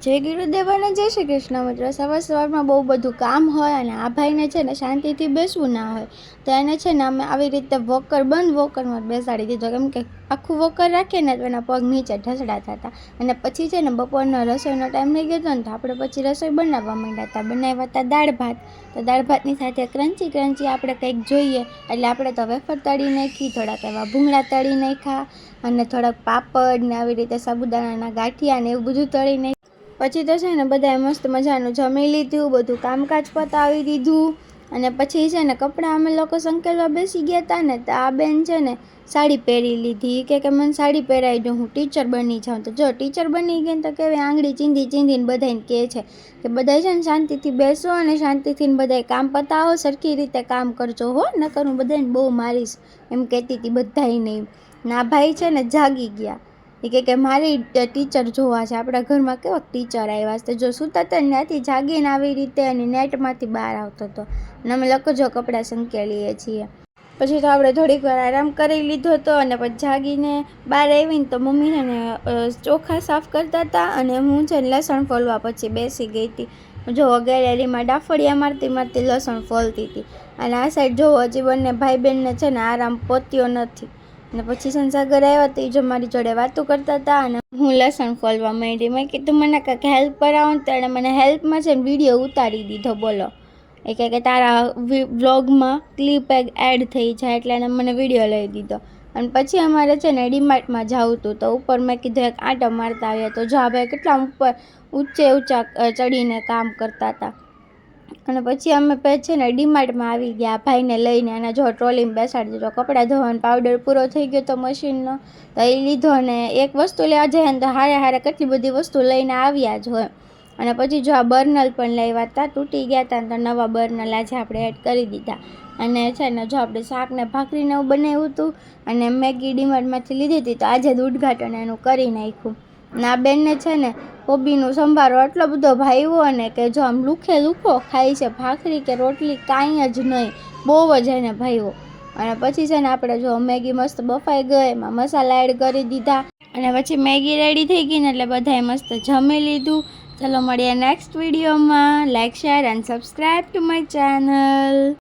જય ગુરુદેવ અને જય શ્રી કૃષ્ણ મિત્રો। સવારમાં બહુ બધું કામ હોય અને આ ભાઈને છે ને શાંતિથી બેસવું ના હોય, તો એને છે ને અમે આવી રીતે વોકર બંધ વોકરમાં બેસાડી દીધો, કેમ કે આખું વોકર રાખીએ ને તો એના પગ નીચે ઢસડા થતા। અને પછી છે ને બપોરનો રસોઈનો ટાઈમ થઈ ગયો હતો ને, તો આપણે પછી રસોઈ બનાવવા માંડ્યા હતા દાળ ભાત। તો દાળ ભાતની સાથે ક્રન્ચી આપણે કંઈક જોઈએ, એટલે આપણે તો વેફર તળી નાખી, થોડાક એવા ભૂંગળા તળી નાખ્યા અને થોડાક પાપડ ને આવી રીતે સાબુદાણાના ગાંઠિયા ને એવું બધું તળી નાખ્યું। પછી તો છે ને બધાએ મસ્ત મજાનું જમી લીધું, બધું કામકાજ પતાવી દીધું અને પછી છે ને કપડાં અમે લોકો સંકેલવા બેસી ગયા હતા ને, તો આ બેન છે ને સાડી પહેરી લીધી કે મને સાડી પહેરાવી દો, હું ટીચર બની જાઉં। તો જો ટીચર બની ગઈ તો કેવી આંગળી ચીંધીને બધાને કહે છે કે બધા છે ને શાંતિથી બેસો અને શાંતિથી બધાય કામ પતાવો, સરખી રીતે કામ કરજો હો, નકર હું બધાને બહુ મારીશ, એમ કહેતી હતી બધાય નહીં। ના ભાઈ છે ને જાગી ગયા, એ કે મારી ટીચર જોવા છે, આપણા ઘરમાં કેવા ટીચર આવ્યા છે। જો સૂતા હતા ત્યાંથી જાગીને આવી રીતે એની નેટમાંથી બહાર આવતો હતો અને અમે લોકો જો કપડાં સંકેલીએ છીએ। પછી તો આપણે થોડીક વાર આરામ કરી લીધો હતો અને પછી જાગીને બહાર આવીને તો મમ્મી છે ને ચોખા સાફ કરતા હતા અને હું છે ને લસણ ફોલવા પછી બેસી ગઈ હતી। જો ગેલેરીમાં ડાફડિયા મારતી લસણ ફોલતી હતી અને આ સાઈડ જો હજી બંને ભાઈ બહેનને છે ને આરામ પત્યો નથી। અને પછી સંસાગર આવ્યા તો એ જો મારી જોડે વાતો કરતા હતા અને હું લસણ ફોલવા માંડી। મેં કીધું મને કાંઈક હેલ્પ કરાવો, તો એણે મને હેલ્પમાં છે ને વિડીયો ઉતારી દીધો, બોલો એ કે તારા વ્લોગમાં ક્લિપ એડ થઈ જાય, એટલે એને મને વિડીયો લઈ દીધો। અને પછી અમારે છે ને ડીમાર્ટમાં જવું હતું, તો ઉપર મેં કીધું એક આંટો મારતા આવ્યા, તો જો ભાઈ કેટલા ઉપર ઊંચા ચડીને કામ કરતા હતા। અને પછી અમે છે ને ડીમાર્ટમાં આવી ગયા ભાઈને લઈને, અને જો ટ્રોલીમાં બેસાડી દીધો, કપડાં ધોવાનો પાવડર પૂરો થઈ ગયો તો મશીનનો, તો એ લીધો અને એક વસ્તુ લેવા જાય ને તો હારે કેટલી બધી વસ્તુ લઈને આવ્યા જ હોય। અને પછી જો આ બર્નલ પણ લાવ્યા હતા, તૂટી ગયા હતા તો નવા બર્નલ આજે આપણે એડ કરી દીધા। અને છે ને જો આપણે શાક ને ભાખરીને એવું બનાવ્યું હતું અને મેગી ડીમાર્ટમાંથી લીધી હતી, તો આજે જ ઉદ્ઘાટન એનું કરી નાખ્યું। ના બેનને છે ને કોબીનું સંભારો એટલો બધો ભાવ્યો ને કે જો આમ લુખો ખાય છે, ભાખરી કે રોટલી કાંઈ જ નહીં, બહુ જ એને ભાવ્યો। અને પછી છે ને આપણે જો મેગી મસ્ત બફાઈ ગઈ, એમાં મસાલા એડ કરી દીધા અને પછી મેગી રેડી થઈ ગઈ ને એટલે બધાએ મસ્ત જમી લીધું। ચલો મળીએ નેક્સ્ટ વિડીયોમાં, like share and subscribe to my channel.